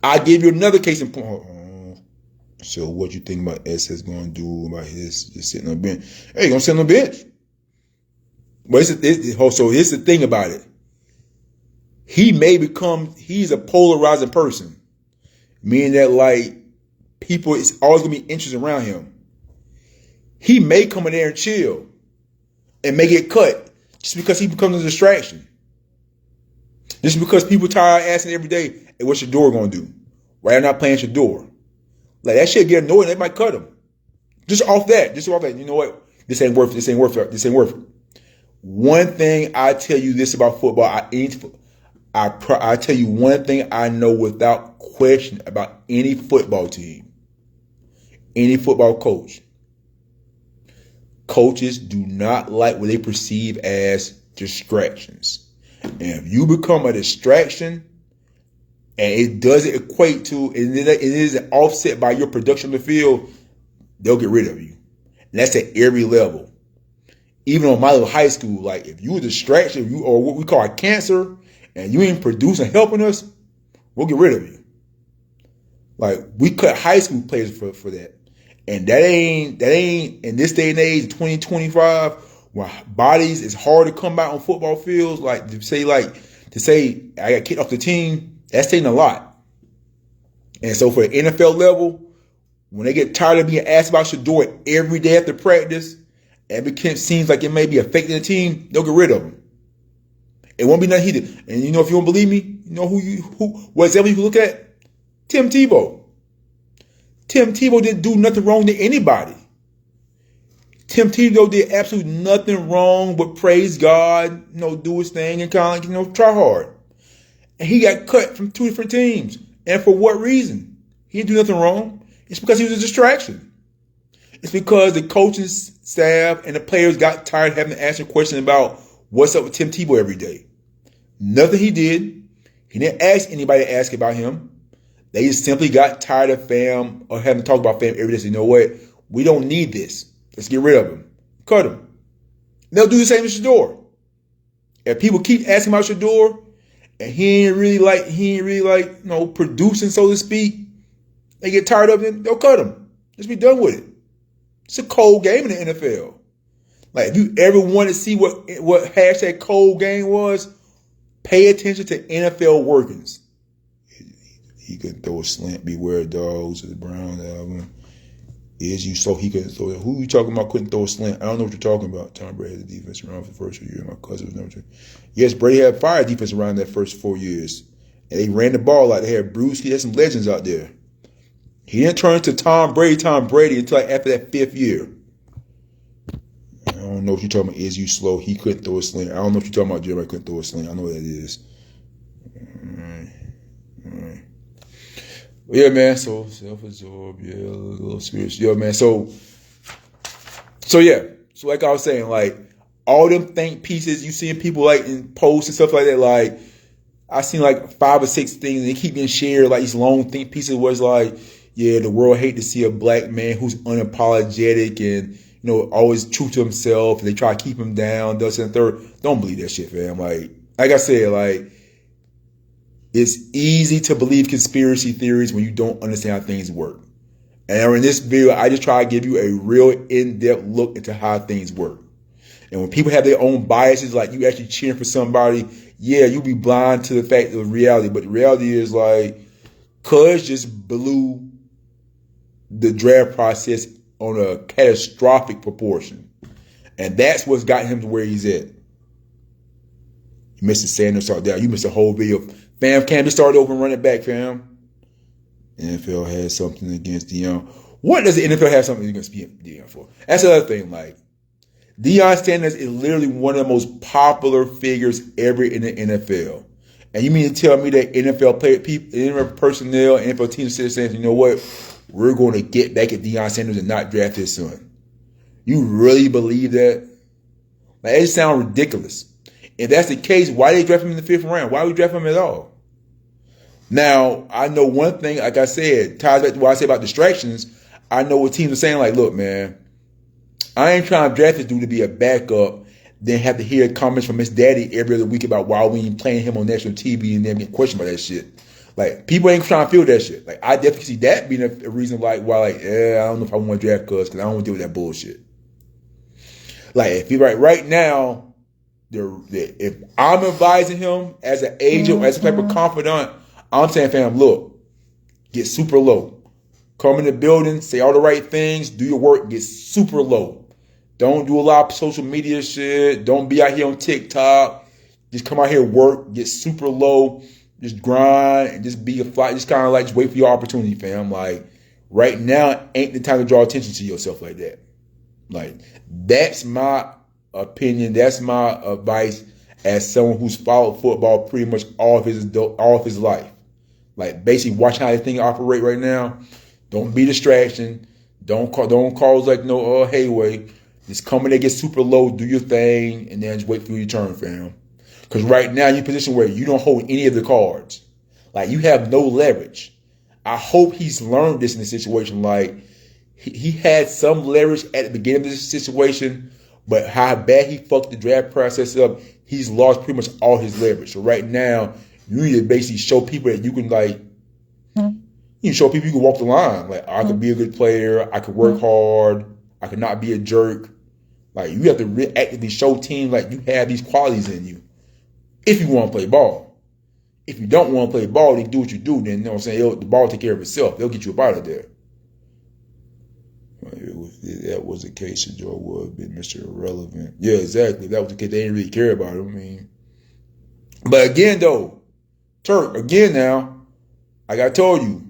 I'll give you another case in point. So what you think about SS going to do about his just sitting on the bench? Hey, he's going to sit on the bench. But so here's the thing about it. He's a polarizing person. Meaning that, like, people, it's always going to be interest around him. He may come in there and chill and may get cut just because he becomes a distraction. Just because people tired asking every day, hey, what's Shedeur going to do? Why are you not playing Shedeur? Like, that shit get annoying. They might cut him. Just off that. You know what? This ain't worth it. One thing I tell you this about football, I tell you one thing I know without question about any football team, any football coach. Coaches do not like what they perceive as distractions. And if you become a distraction and it doesn't equate to, and it is an offset by your production on the field, they'll get rid of you. And that's at every level. Even on my little high school, like, if you a distraction, or what we call a cancer, and you ain't producing, helping us, we'll get rid of you. Like, we cut high school players for that. And that ain't in this day and age, 2025, where bodies is hard to come out on football fields. Like, to say I got kicked off the team, that's taking a lot. And so for the NFL level, when they get tired of being asked about Shedeur every day after practice, and it seems like it may be affecting the team, they'll get rid of him. It won't be nothing he did. And you know, if you don't believe me, you know what example you can look at? Tim Tebow. Tim Tebow didn't do nothing wrong to anybody. Tim Tebow did absolutely nothing wrong but praise God, do his thing and kind of, try hard. And he got cut from 2 different teams. And for what reason? He didn't do nothing wrong. It's because he was a distraction. It's because the coaching staff and the players got tired of having to answer questions about what's up with Tim Tebow every day. Nothing he did. He didn't ask anybody to ask about him. They just simply got tired of fam or having to talk about fam every day. So, you know what? We don't need this. Let's get rid of him. Cut him. And they'll do the same with Shedeur. If people keep asking about Shedeur and he ain't really like, producing, so to speak, they get tired of him, they'll cut him. Let's be done with it. It's a cold game in the NFL. Like, if you ever want to see what hashtag cold game was, pay attention to NFL workings. He could throw a slant, beware dogs, of the Browns album. He couldn't throw it. Who you talking about couldn't throw a slant? I don't know what you're talking about. Tom Brady had the defense around for the first 2 years. My cousin was number 2. Yes, Brady had fire defense around that first 4 years. And they ran the ball out. They had Bruce. He had some legends out there. He didn't turn to Tom Brady until after that 5th year. I don't know what you're talking about. Is you slow? He couldn't throw a slant. I don't know what you're talking about. Jeremiah couldn't throw a slant. I know what that is. All right. Yeah, man. So self-absorbed. Yeah, a little spiritual. Yeah, man. So yeah. So like I was saying, like, all them think pieces you seeing people like in posts and stuff like that. Like, I seen like 5 or 6 things and they keep getting shared. Like, these long think pieces was like, yeah, the world hate to see a black man who's unapologetic and, always true to himself. And they try to keep him down. This and third. Don't believe that shit, fam. Like I said, like, it's easy to believe conspiracy theories when you don't understand how things work. And in this video, I just try to give you a real in-depth look into how things work. And when people have their own biases, like you actually cheering for somebody, yeah, you'll be blind to the fact of reality. But the reality is, like, Cuz just blew the draft process on a catastrophic proportion. And that's what's got him to where he's at. You missed the Sanders start down. You missed the whole video. Fam, can't just start over and run it back, fam. NFL has something against Deion. What does the NFL have something against Deion for? That's the other thing. Like, Deion Sanders is literally one of the most popular figures ever in the NFL. And you mean to tell me that NFL personnel, NFL teams saying, you know what? We're going to get back at Deion Sanders and not draft his son. You really believe that? Like, it sounds ridiculous. If that's the case, why they draft him in the 5th round? Why would we draft him at all? Now, I know one thing, like I said, ties back to what I say about distractions. I know what teams are saying. Like, look, man, I ain't trying to draft this dude to be a backup, then have to hear comments from his daddy every other week about why we ain't playing him on national TV and then get questioned about that shit. Like, people ain't trying to feel that shit. Like, I definitely see that being a reason why, I don't know if I want to draft Cuz, because I don't want to deal with that bullshit. Like, if he right now, if I'm advising him as an agent, as a type of confidant, I'm saying, fam, look, get super low. Come in the building, say all the right things, do your work, get super low. Don't do a lot of social media shit. Don't be out here on TikTok. Just come out here, work, get super low, just grind, and just be a fly. Just kind of like just wait for your opportunity, fam. Like, right now ain't the time to draw attention to yourself like that. Like, that's my opinion. That's my advice as someone who's followed football pretty much all of his life. Like, basically watching how this thing operate right now. Don't be distraction. Don't cause like no hayway. Just come in there, get super low, do your thing, and then just wait for your turn, fam. Because right now you're in a position where you don't hold any of the cards. Like, you have no leverage. I hope he's learned this in the situation. Like, he had some leverage at the beginning of this situation, but how bad he fucked the draft process up, he's lost pretty much all his leverage. So right now, you need to basically show people that you can, like, you can show people you can walk the line. Like, I could be a good player. I could work hard. I could not be a jerk. Like, you have to actively show teams like you have these qualities in you. If you want to play ball. If you don't want to play ball, then do what you do. Then, you know what I'm saying, the ball will take care of itself. They'll get you up out of there. If that was the case, Shedeur would have been Mr. Irrelevant. Yeah, exactly. If that was the case, they didn't really care about him. I mean, but again, though, Turk, again now, like I told you,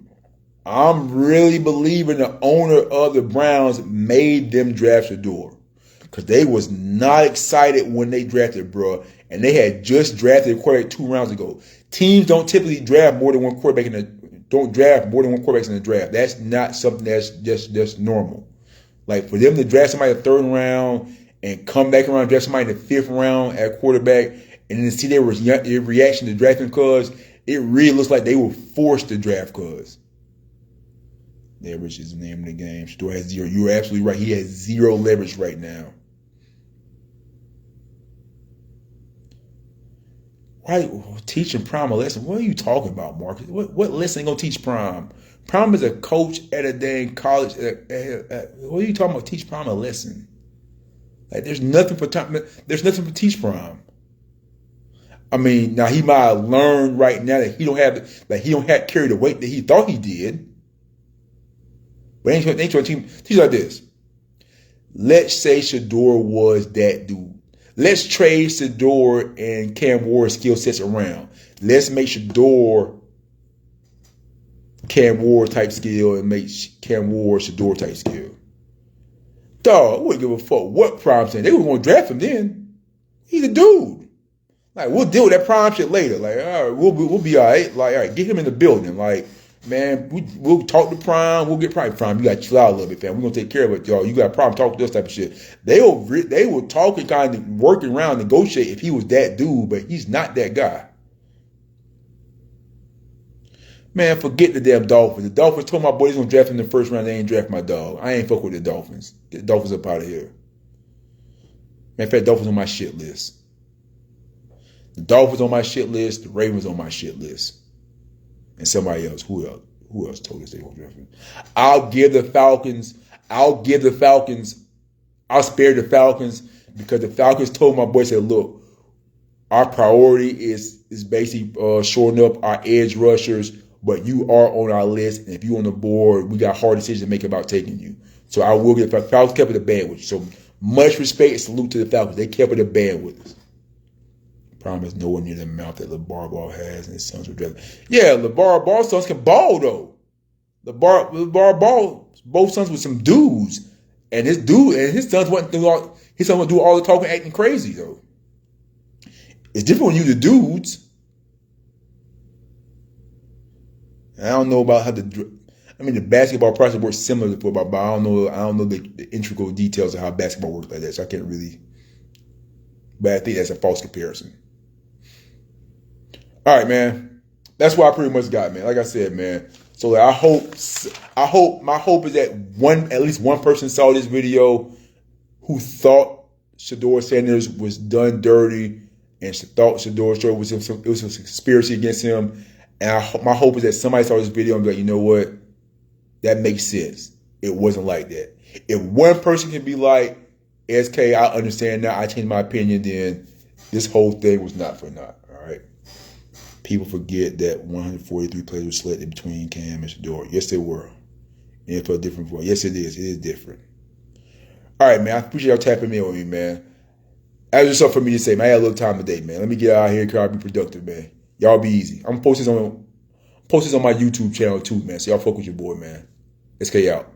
I'm really believing the owner of the Browns made them draft Shedeur. Because they was not excited when they drafted, bro. And they had just drafted a quarterback 2 rounds ago. Teams don't typically draft more than one quarterback in the draft. That's not something that's just normal. Like, for them to draft somebody in the 3rd round and come back around and draft somebody in the 5th round at quarterback, and then see their reaction to drafting Cuz, it really looks like they were forced to draft Cuz. Leverage is the name of the game. Shedeur has 0. You're absolutely right. He has 0 leverage right now. Why teaching Prime a lesson? What are you talking about, Marcus? What lesson ain't gonna teach Prime? Prime is a coach at a dang college. What are you talking about? Teach Prime a lesson? Like, there's nothing for teach Prime. I mean, now he might have learned right now that he don't have carry the weight that he thought he did. But ain't trying to teach like this. Let's say Shedeur was that dude. Let's trade Shedeur and Cam Ward's skill sets around. Let's make Shedeur Cam Ward type skill and make Cam Ward Shedeur type skill. Dog, I wouldn't give a fuck what Prime saying. They were going to draft him then. He's a dude. Like, we'll deal with that Prime shit later. Like, all right, we'll be all right. Like, all right, get him in the building. Like, man, we'll talk to Prime. We'll get Prime. You got to chill out a little bit, fam. We're going to take care of it, y'all. You got a problem, talk to this type of shit. They will talk and kind of work around, negotiate if he was that dude, but he's not that guy. Man, forget the damn Dolphins. The Dolphins told my boy he's going to draft him in the 1st round. They ain't draft my dog. I ain't fuck with the Dolphins. Get the Dolphins up out of here. Man, in fact, Dolphins on my shit list. The Dolphins on my shit list. The Ravens on my shit list. And somebody else. Who else told us they won't draft him? I'll spare the Falcons because the Falcons told my boy, said, look, our priority is basically shoring up our edge rushers, but you are on our list, and if you're on the board, we got hard decisions to make about taking you. So I will get the Falcons kept it a band with you. So much respect and salute to the Falcons. They kept it a band with us. Problem is nowhere near the amount that LeVar Ball has, and his sons were drafted. Yeah, LeVar Ball's sons can ball though. LeVar Ball, both sons with some dudes, and his sons wouldn't do all the talking, acting crazy though. It's different when you the dudes. And I don't know about how the basketball process works similar to football, but I don't know the integral details of how basketball works like that, so I can't really. But I think that's a false comparison. All right, man. That's what I pretty much got, man. Like I said, man. So like, my hope is that at least one person saw this video who thought Shedeur Sanders was done dirty and thought Shedeur Sanders was a conspiracy against him. And my hope is that somebody saw this video and be like, you know what? That makes sense. It wasn't like that. If one person can be like, SK, I understand now, I changed my opinion, then this whole thing was not for naught. All right. People forget that 143 players were selected between Cam and Shedeur. Yes, they were. And it felt different for. Yes, it is. It is different. All right, man. I appreciate y'all tapping in with me, man. That was just something for me to say, man. I had a little time today, man. Let me get out here and be productive, man. Y'all be easy. I'm posting this on my YouTube channel too, man. So y'all fuck with your boy, man. SK out.